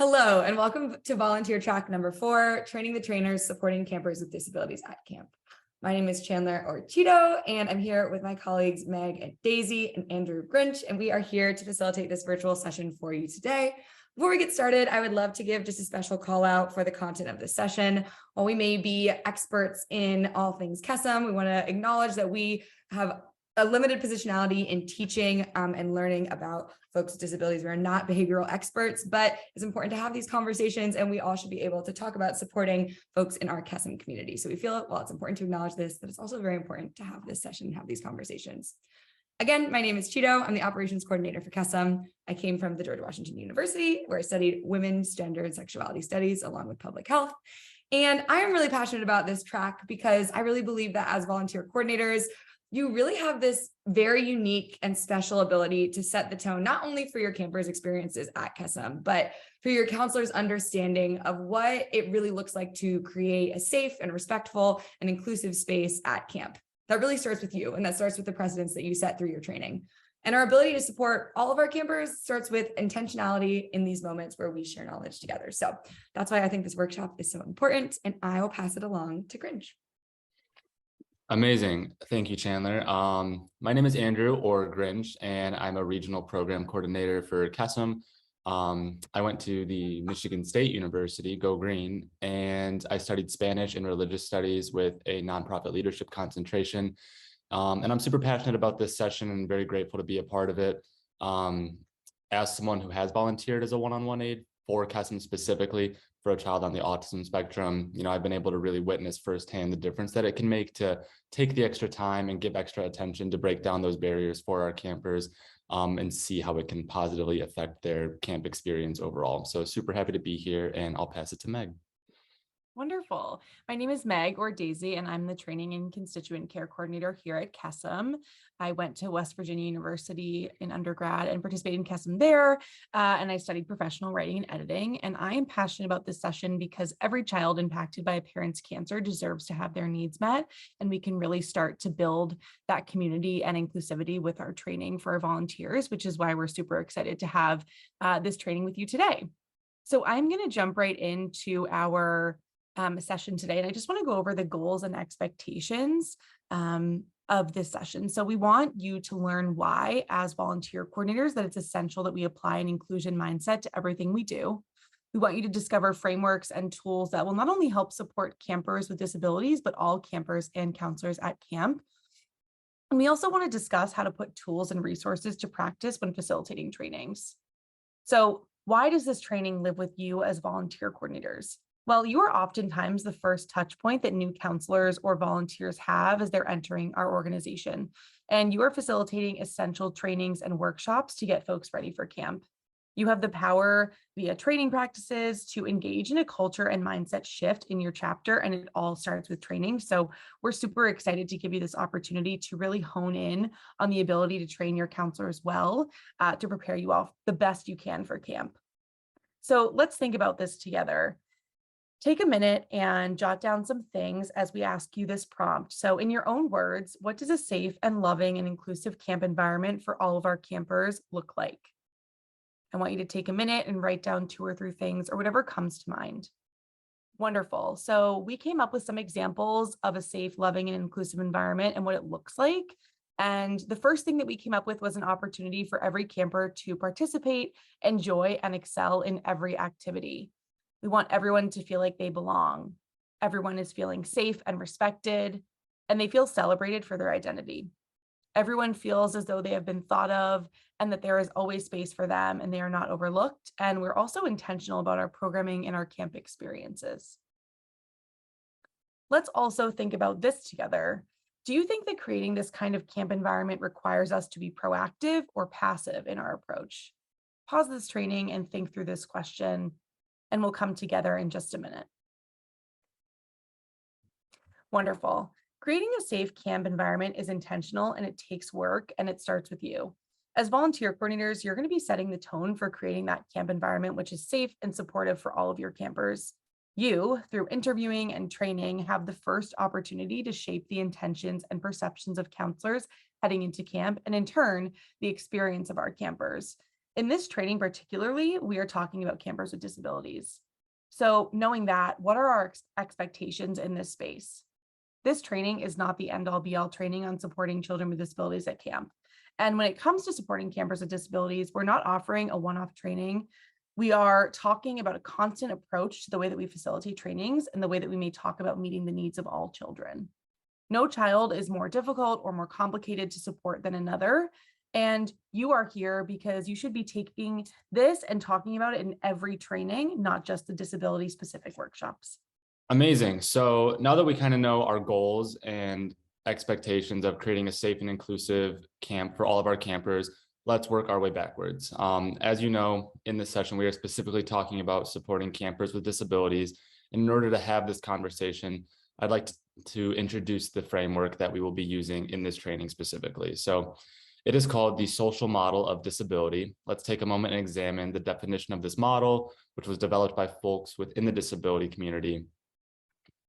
Hello, and welcome to volunteer track number 4, training the trainers supporting campers with disabilities at camp. My name is Chandler or Cheeto, and I'm here with my colleagues Meg and Daisy and Andrew Grinch, and we are here to facilitate this virtual session for you today. Before we get started, I would love to give just a special call out for the content of this session. While we may be experts in all things Kesem, we want to acknowledge that we have a limited positionality in teaching and learning about folks with disabilities. We're not behavioral experts, but it's important to have these conversations, and we all should be able to talk about supporting folks in our Kesem community. So we feel, well, it's important to acknowledge this, but it's also very important to have this session and have these conversations. Again, my name is Cheeto. I'm the operations coordinator for Kesem. I came from the George Washington University, where I studied women's gender and sexuality studies along with public health. And I am really passionate about this track because I really believe that as volunteer coordinators, you really have this very unique and special ability to set the tone, not only for your campers' experiences at Kesem, but for your counselors' understanding of what it really looks like to create a safe and respectful and inclusive space at camp. That really starts with you, and that starts with the precedents that you set through your training. And our ability to support all of our campers starts with intentionality in these moments where we share knowledge together. So that's why I think this workshop is so important, and I will pass it along to Grinch. Amazing. Thank you, Chandler. My name is Andrew or Grinch, and I'm a regional program coordinator for Kesem. I went to the Michigan State University, Go Green, and I studied Spanish and religious studies with a nonprofit leadership concentration. And I'm super passionate about this session and very grateful to be a part of it. As someone who has volunteered as a one-on-one aide for Kesem specifically, for a child on the autism spectrum, I've been able to really witness firsthand the difference that it can make to take the extra time and give extra attention to break down those barriers for our campers and see how it can positively affect their camp experience overall. So super happy to be here, and I'll pass it to Meg. Wonderful. My name is Meg or Daisy, and I'm the training and constituent care coordinator here at Kesem. I went to West Virginia University in undergrad and participated in Kesem there, and I studied professional writing and editing. And I am passionate about this session because every child impacted by a parent's cancer deserves to have their needs met, and we can really start to build that community and inclusivity with our training for our volunteers, which is why we're super excited to have this training with you today. So I'm going to jump right into our session today. And I just want to go over the goals and expectations of this session. So we want you to learn why, as volunteer coordinators, that it's essential that we apply an inclusion mindset to everything we do. We want you to discover frameworks and tools that will not only help support campers with disabilities, but all campers and counselors at camp. And we also want to discuss how to put tools and resources to practice when facilitating trainings. So why does this training live with you as volunteer coordinators? Well, you are oftentimes the first touch point that new counselors or volunteers have as they're entering our organization. And you are facilitating essential trainings and workshops to get folks ready for camp. You have the power via training practices to engage in a culture and mindset shift in your chapter, and it all starts with training. So we're super excited to give you this opportunity to really hone in on the ability to train your counselors well, to prepare you all the best you can for camp. So let's think about this together. Take a minute and jot down some things as we ask you this prompt. So in your own words, what does a safe and loving and inclusive camp environment for all of our campers look like? I want you to take a minute and write down 2 or 3 things or whatever comes to mind. Wonderful. So we came up with some examples of a safe, loving, and inclusive environment and what it looks like. And the first thing that we came up with was an opportunity for every camper to participate, enjoy, and excel in every activity. We want everyone to feel like they belong. Everyone is feeling safe and respected, and they feel celebrated for their identity. Everyone feels as though they have been thought of and that there is always space for them and they are not overlooked. And we're also intentional about our programming and our camp experiences. Let's also think about this together. Do you think that creating this kind of camp environment requires us to be proactive or passive in our approach? Pause this training and think through this question, and we'll come together in just a minute. Wonderful. Creating a safe camp environment is intentional, and it takes work, and it starts with you. As volunteer coordinators, you're going to be setting the tone for creating that camp environment, which is safe and supportive for all of your campers. You, through interviewing and training, have the first opportunity to shape the intentions and perceptions of counselors heading into camp, and in turn, the experience of our campers. In this training particularly, we are talking about campers with disabilities. So knowing that, what are our expectations in this space? This training is not the end-all be-all training on supporting children with disabilities at camp. And when it comes to supporting campers with disabilities, we're not offering a one-off training. We are talking about a constant approach to the way that we facilitate trainings and the way that we may talk about meeting the needs of all children. No child is more difficult or more complicated to support than another. And you are here because you should be taking this and talking about it in every training, not just the disability specific workshops. Amazing. So now that we kind of know our goals and expectations of creating a safe and inclusive camp for all of our campers, let's work our way backwards. As you know, in this session, we are specifically talking about supporting campers with disabilities. And in order to have this conversation, I'd like to introduce the framework that we will be using in this training specifically. So it is called the social model of disability. Let's take a moment and examine the definition of this model, which was developed by folks within the disability community,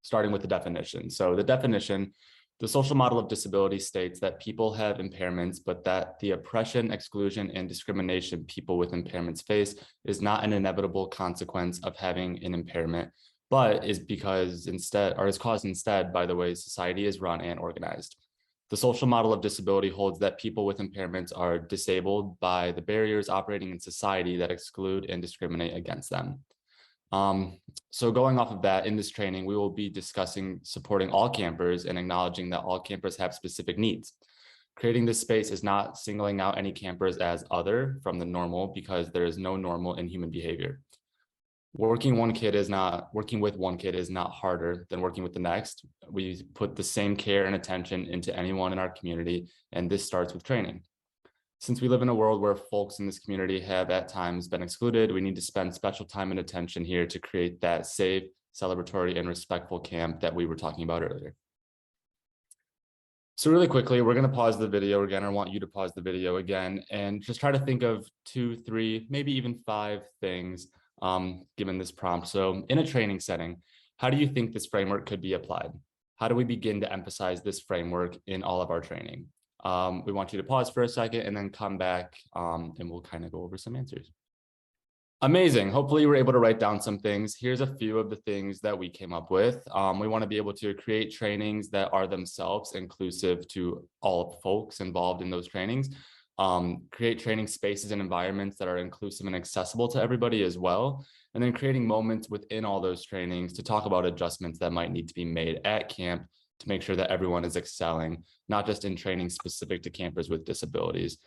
starting with the definition. So the definition, the social model of disability states that people have impairments, but that the oppression, exclusion, and discrimination people with impairments face is not an inevitable consequence of having an impairment, but is caused instead by the way society is run and organized. The social model of disability holds that people with impairments are disabled by the barriers operating in society that exclude and discriminate against them. So going off of that, in this training, we will be discussing supporting all campers and acknowledging that all campers have specific needs. Creating this space is not singling out any campers as other from the normal, because there is no normal in human behavior. Working with one kid is not harder than working with the next. We put the same care and attention into anyone in our community, and this starts with training. Since we live in a world where folks in this community have at times been excluded, we need to spend special time and attention here to create that safe, celebratory, and respectful camp that we were talking about earlier. So really quickly, we're going to pause the video again. I want you to pause the video again and just try to think of 2, 3, maybe even 5 things given this prompt. So in a training setting, how do you think this framework could be applied? How do we begin to emphasize this framework in all of our training? We want you to pause for a second and then come back and we'll kind of go over some answers. Amazing. Hopefully you were able to write down some things. Here's a few of the things that we came up with. We want to be able to create trainings that are themselves inclusive to all folks involved in those trainings. Create training spaces and environments that are inclusive and accessible to everybody as well. And then creating moments within all those trainings to talk about adjustments that might need to be made at camp to make sure that everyone is excelling, not just in training specific to campers with disabilities.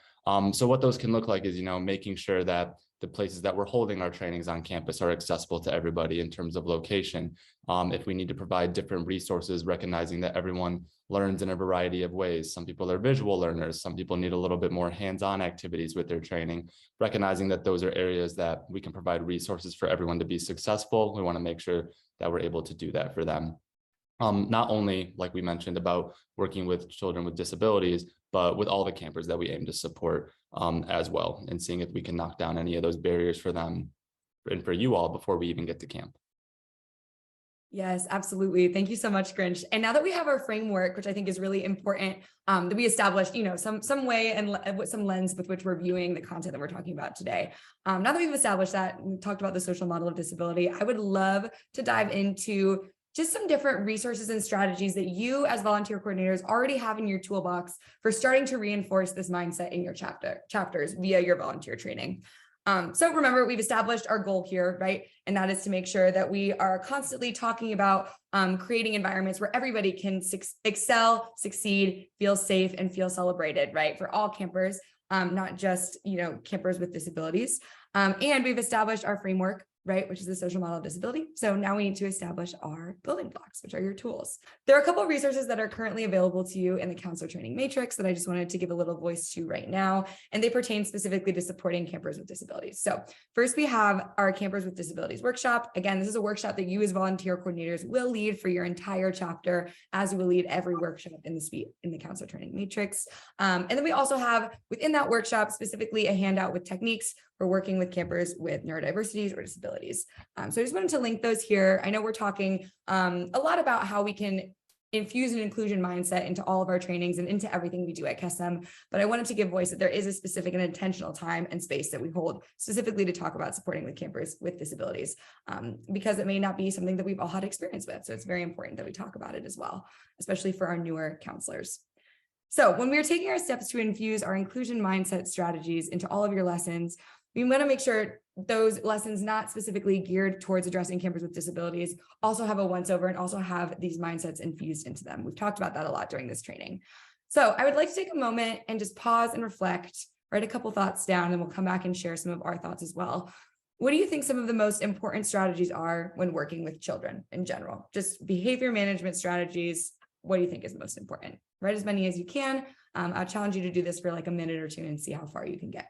So what those can look like is, making sure that the places that we're holding our trainings on campus are accessible to everybody in terms of location. If we need to provide different resources, recognizing that everyone learns in a variety of ways. Some people are visual learners. Some people need a little bit more hands-on activities with their training, recognizing that those are areas that we can provide resources for everyone to be successful. We want to make sure that we're able to do that for them. Not only, like we mentioned, about working with children with disabilities, but with all the campers that we aim to support as well, and seeing if we can knock down any of those barriers for them and for you all before we even get to camp. Yes, absolutely. Thank you so much, Grinch. And now that we have our framework, which I think is really important, that we established, some way and some lens with which we're viewing the content that we're talking about today. Now that we've established that and talked about the social model of disability, I would love to dive into just some different resources and strategies that you as volunteer coordinators already have in your toolbox for starting to reinforce this mindset in your chapters via your volunteer training. So remember, we've established our goal here, right? And that is to make sure that we are constantly talking about creating environments where everybody can excel, succeed, feel safe, and feel celebrated, right? For all campers, not just, campers with disabilities. And we've established our framework, right, which is the social model of disability. So now we need to establish our building blocks, which are your tools. There are a couple of resources that are currently available to you in the counselor training matrix that I just wanted to give a little voice to right now, and they pertain specifically to supporting campers with disabilities. So first, we have our Campers with Disabilities workshop. Again, this is a workshop that you as volunteer coordinators will lead for your entire chapter, as you will lead every workshop in the counselor training matrix. And then we also have within that workshop specifically a handout with techniques for working with campers with neurodiversities or disabilities. So I just wanted to link those here. I know we're talking a lot about how we can infuse an inclusion mindset into all of our trainings and into everything we do at Kesem. But I wanted to give voice that there is a specific and intentional time and space that we hold specifically to talk about supporting the campers with disabilities, because it may not be something that we've all had experience with. So it's very important that we talk about it as well, especially for our newer counselors. So when we are taking our steps to infuse our inclusion mindset strategies into all of your lessons, we want to make sure those lessons not specifically geared towards addressing campers with disabilities also have a once over and also have these mindsets infused into them. We've talked about that a lot during this training. So I would like to take a moment and just pause and reflect, write a couple thoughts down, and we'll come back and share some of our thoughts as well. What do you think some of the most important strategies are when working with children in general? Just behavior management strategies. What do you think is most important? Write as many as you can. I'll challenge you to do this for like a minute or two and see how far you can get.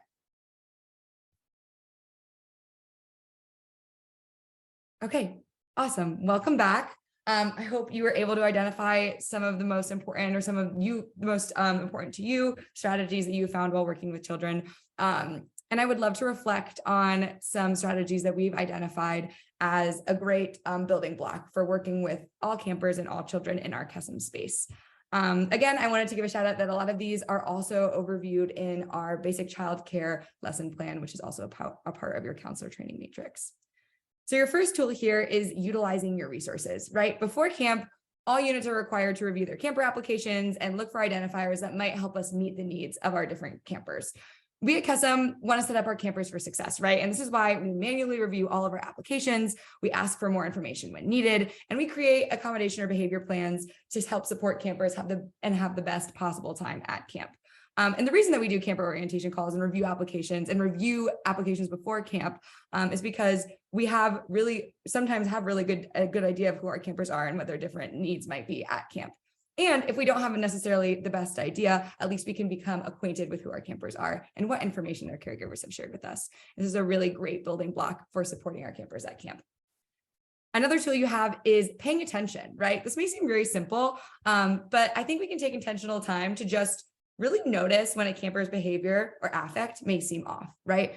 Okay, awesome. Welcome back. I hope you were able to identify some of the most important or some of the most important to you strategies that you found while working with children. And I would love to reflect on some strategies that we've identified as a great building block for working with all campers and all children in our Kesem space. Again, I wanted to give a shout out that a lot of these are also overviewed in our basic child care lesson plan, which is also a part of your counselor training matrix. So your first tool here is utilizing your resources, right? Before camp, all units are required to review their camper applications and look for identifiers that might help us meet the needs of our different campers. We at Kesem want to set up our campers for success, right? And this is why we manually review all of our applications. We ask for more information when needed, and we create accommodation or behavior plans to help support campers have the best possible time at camp. And the reason that we do camper orientation calls and review applications before camp is because we sometimes have a good idea of who our campers are and what their different needs might be at camp. And if we don't have necessarily the best idea, at least we can become acquainted with who our campers are and what information their caregivers have shared with us. This is a really great building block for supporting our campers at camp. Another tool you have is paying attention, right? This may seem very simple, but I think we can take intentional time to just really notice when a camper's behavior or affect may seem off, right?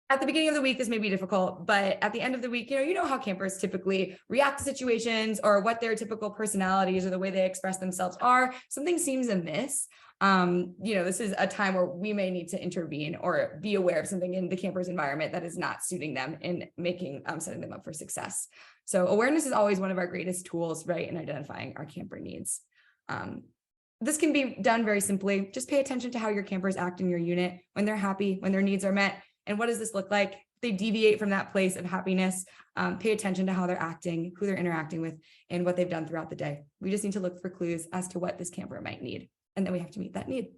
At the beginning of the week, this may be difficult, but at the end of the week, you know how campers typically react to situations or what their typical personalities or the way they express themselves are. Something seems amiss. This is a time where we may need to intervene or be aware of something in the camper's environment that is not suiting them in setting them up for success. So awareness is always one of our greatest tools, right, in identifying our camper needs. This can be done very simply. Just pay attention to how your campers act in your unit, when they're happy, when their needs are met. And what does this look like? They deviate from that place of happiness. Pay attention to how they're acting, who they're interacting with, and what they've done throughout the day. We just need to look for clues as to what this camper might need. And then we have to meet that need.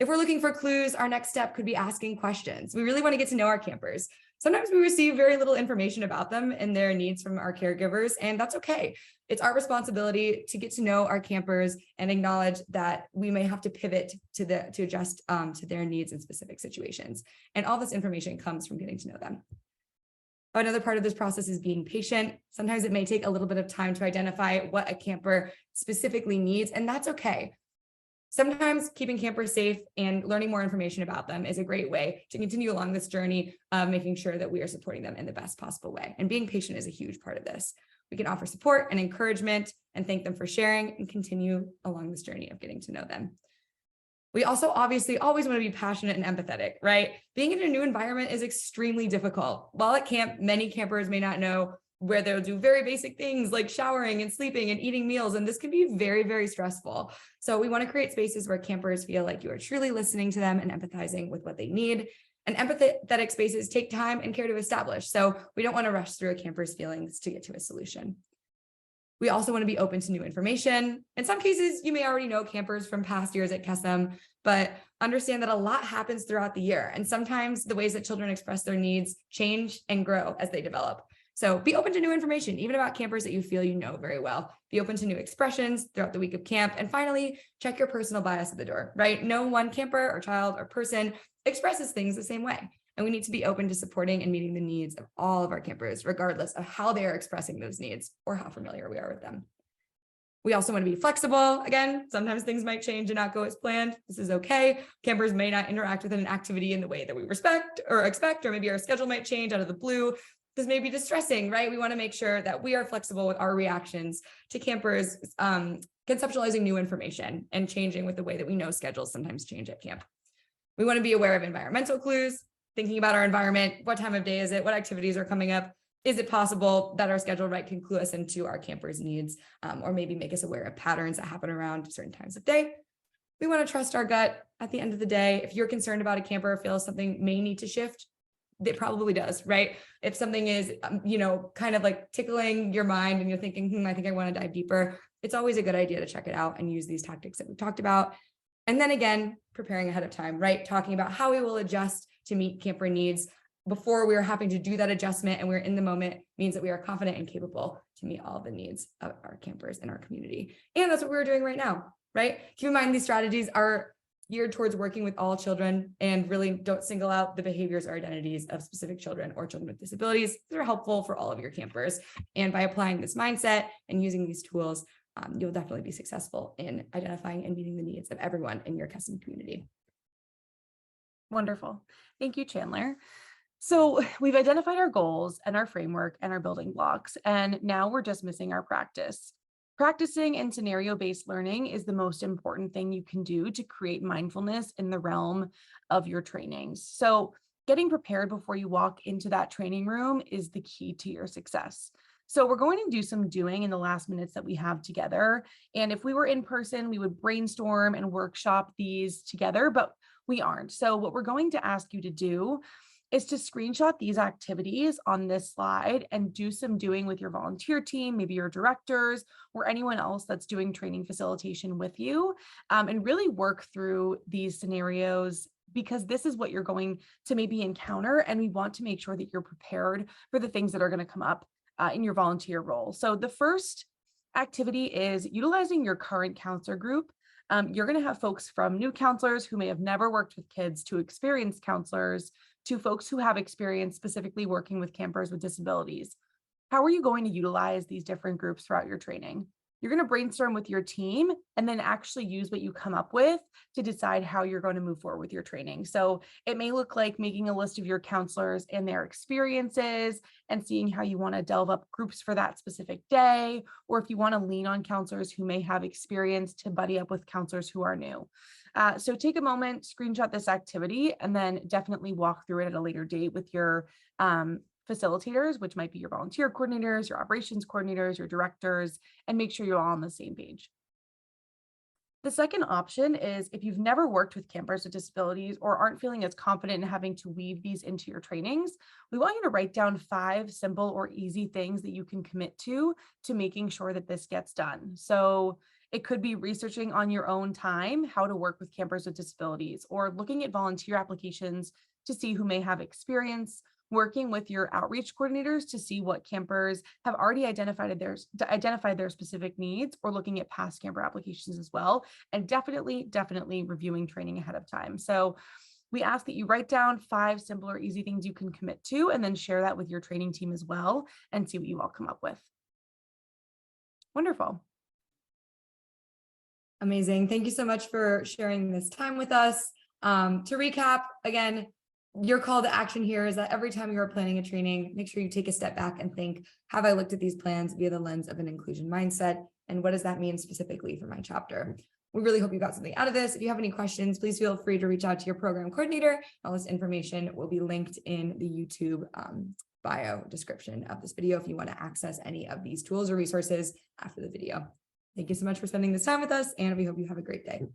If we're looking for clues, our next step could be asking questions. We really want to get to know our campers. Sometimes we receive very little information about them and their needs from our caregivers, and that's okay. It's our responsibility to get to know our campers and acknowledge that we may have to pivot to adjust to their needs in specific situations. And all this information comes from getting to know them. Another part of this process is being patient. Sometimes it may take a little bit of time to identify what a camper specifically needs, and that's okay. Sometimes keeping campers safe and learning more information about them is a great way to continue along this journey of making sure that we are supporting them in the best possible way. And being patient is a huge part of this. We can offer support and encouragement and thank them for sharing and continue along this journey of getting to know them. We also obviously always want to be passionate and empathetic, right? Being in a new environment is extremely difficult. While at camp, many campers may not know where they'll do very basic things like showering and sleeping and eating meals. And this can be very, very stressful. So we want to create spaces where campers feel like you are truly listening to them and empathizing with what they need. And empathetic spaces take time and care to establish. So we don't want to rush through a camper's feelings to get to a solution. We also want to be open to new information. In some cases, you may already know campers from past years at Kesem, but understand that a lot happens throughout the year. And sometimes the ways that children express their needs change and grow as they develop. So be open to new information, even about campers that you feel you know very well. Be open to new expressions throughout the week of camp. And finally, check your personal bias at the door, right? No one camper or child or person expresses things the same way. And we need to be open to supporting and meeting the needs of all of our campers, regardless of how they are expressing those needs or how familiar we are with them. We also want to be flexible. Again, sometimes things might change and not go as planned. This is okay. Campers may not interact with an activity in the way that we respect or expect, or maybe our schedule might change out of the blue. this may be distressing, right? We want to make sure that we are flexible with our reactions to campers, conceptualizing new information and changing with the way that we know schedules sometimes change at camp. We want to be aware of environmental clues, thinking about our environment. What time of day is it? What activities are coming up? Is it possible that our schedule can clue us into our campers' needs, or maybe make us aware of patterns that happen around certain times of day? We want to trust our gut. At the end of the day, if you're concerned about a camper or feels something may need to shift, it probably does, right? If something is, kind of like tickling your mind and you're thinking, I think I want to dive deeper, it's always a good idea to check it out and use these tactics that we've talked about. And then again, preparing ahead of time, right? Talking about how we will adjust to meet camper needs before we are having to do that adjustment and we're in the moment means that we are confident and capable to meet all the needs of our campers in our community. And that's what we're doing right now, right? Keep in mind, these strategies are geared towards working with all children and really don't single out the behaviors or identities of specific children or children with disabilities. They're helpful for all of your campers. And by applying this mindset and using these tools, you'll definitely be successful in identifying and meeting the needs of everyone in your Kesem community. Wonderful. Thank you, Chandler. So we've identified our goals and our framework and our building blocks, and now we're just missing our practice. Practicing and scenario-based learning is the most important thing you can do to create mindfulness in the realm of your trainings. So getting prepared before you walk into that training room is the key to your success. So we're going to do some doing in the last minutes that we have together. And if we were in person, we would brainstorm and workshop these together, but we aren't. So what we're going to ask you to do is to screenshot these activities on this slide and do some doing with your volunteer team, maybe your directors or anyone else that's doing training facilitation with you, and really work through these scenarios, because this is what you're going to maybe encounter. And we want to make sure that you're prepared for the things that are going to come up in your volunteer role. So the first activity is utilizing your current counselor group. You're going to have folks from new counselors who may have never worked with kids to experienced counselors to folks who have experience specifically working with campers with disabilities. How are you going to utilize these different groups throughout your training? You're going to brainstorm with your team and then actually use what you come up with to decide how you're going to move forward with your training. So it may look like making a list of your counselors and their experiences and seeing how you want to delve up groups for that specific day, or if you want to lean on counselors who may have experience to buddy up with counselors who are new. So take a moment, screenshot this activity, and then definitely walk through it at a later date with your facilitators, which might be your volunteer coordinators, your operations coordinators, your directors, and make sure you're all on the same page. The second option is if you've never worked with campers with disabilities or aren't feeling as confident in having to weave these into your trainings, we want you to write down 5 simple or easy things that you can commit to making sure that this gets done. So it could be researching on your own time how to work with campers with disabilities, or looking at volunteer applications to see who may have experience, working with your outreach coordinators to see what campers have already identified their specific needs, or looking at past camper applications as well, and definitely reviewing training ahead of time. So we ask that you write down 5 simple or easy things you can commit to, and then share that with your training team as well and see what you all come up with. Wonderful. Amazing. Thank you so much for sharing this time with us. To recap, again, your call to action here is that every time you are planning a training, make sure you take a step back and think, have I looked at these plans via the lens of an inclusion mindset? And what does that mean specifically for my chapter? We really hope you got something out of this. If you have any questions, please feel free to reach out to your program coordinator. All this information will be linked in the YouTube bio description of this video if you want to access any of these tools or resources after the video. Thank you so much for spending this time with us, and we hope you have a great day.